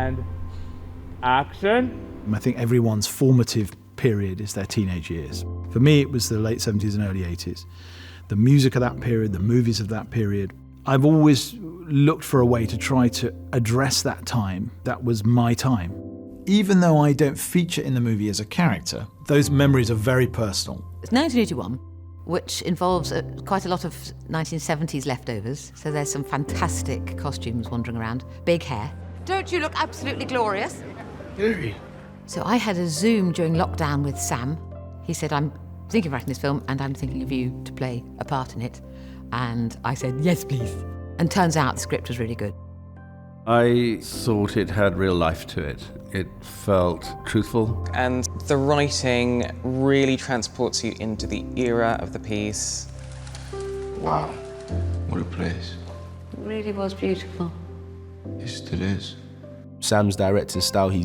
And action. I think everyone's formative period is their teenage years. For me, it was the late 70s and early 80s. The music of that period, the movies of that period. I've always looked for a way to try to address that time. That was my time. Even though I don't feature in the movie as a character, those memories are very personal. It's 1981, which involves quite a lot of 1970s leftovers. So there's some fantastic costumes wandering around. Big hair. Don't you look absolutely glorious? Hilary. So I had a Zoom during lockdown with Sam. He said, I'm thinking of writing this film and I'm thinking of you to play a part in it. And I said, yes, please. And turns out the script was really good. I thought it had real life to it. It felt truthful. And the writing really transports you into the era of the piece. Wow, what a place. It really was beautiful. Yes, it is. Sam's directing style, he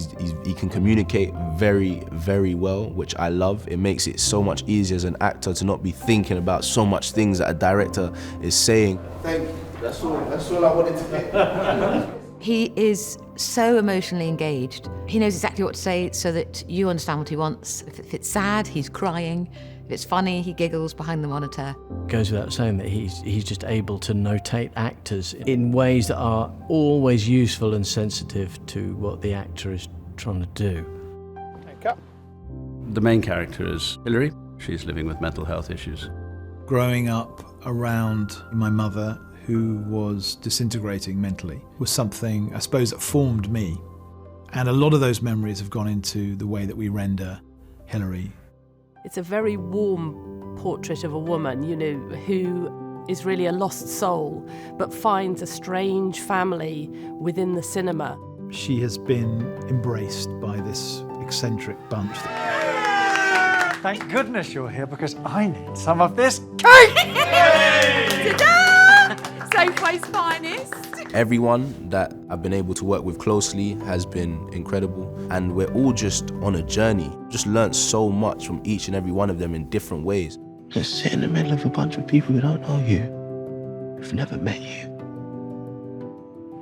can communicate very, very well, which I love. It makes it so much easier as an actor to not be thinking about so much things that a director is saying. Thank you. That's all I wanted to get. He is so emotionally engaged. He knows exactly what to say so that you understand what he wants. If it's sad, he's crying. If it's funny, he giggles behind the monitor. Goes without saying that he's just able to notate actors in ways that are always useful and sensitive to what the actor is trying to do. The main character is Hilary. She's living with mental health issues. Growing up around my mother, who was disintegrating mentally, was something, I suppose, that formed me. And a lot of those memories have gone into the way that we render Hilary. It's a very warm portrait of a woman, you know, who is really a lost soul, but finds a strange family within the cinema. She has been embraced by this eccentric bunch. Thank goodness you're here, because I need some of this cake! Ta-da! Safeway's finest. Everyone that I've been able to work with closely has been incredible, and we're all just on a journey. Just learned so much from each and every one of them in different ways. Just sit in the middle of a bunch of people who don't know you, who've never met you.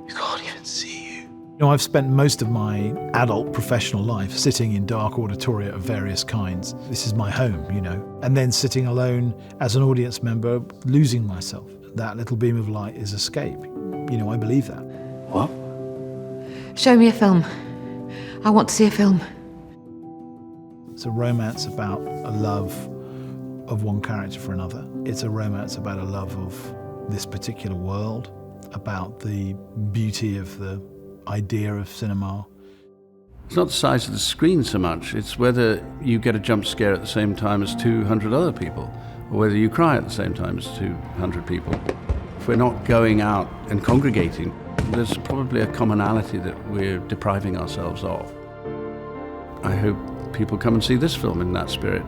You can't even see you. You know, I've spent most of my adult professional life sitting in dark auditoria of various kinds. This is my home, you know, and then sitting alone as an audience member, losing myself. That little beam of light is escape. You know, I believe that. What? Show me a film. I want to see a film. It's a romance about a love of one character for another. It's a romance about a love of this particular world, about the beauty of the idea of cinema. It's not the size of the screen so much, it's whether you get a jump scare at the same time as 200 other people, or whether you cry at the same time as 200 people. If we're not going out and congregating, there's probably a commonality that we're depriving ourselves of. I hope people come and see this film in that spirit.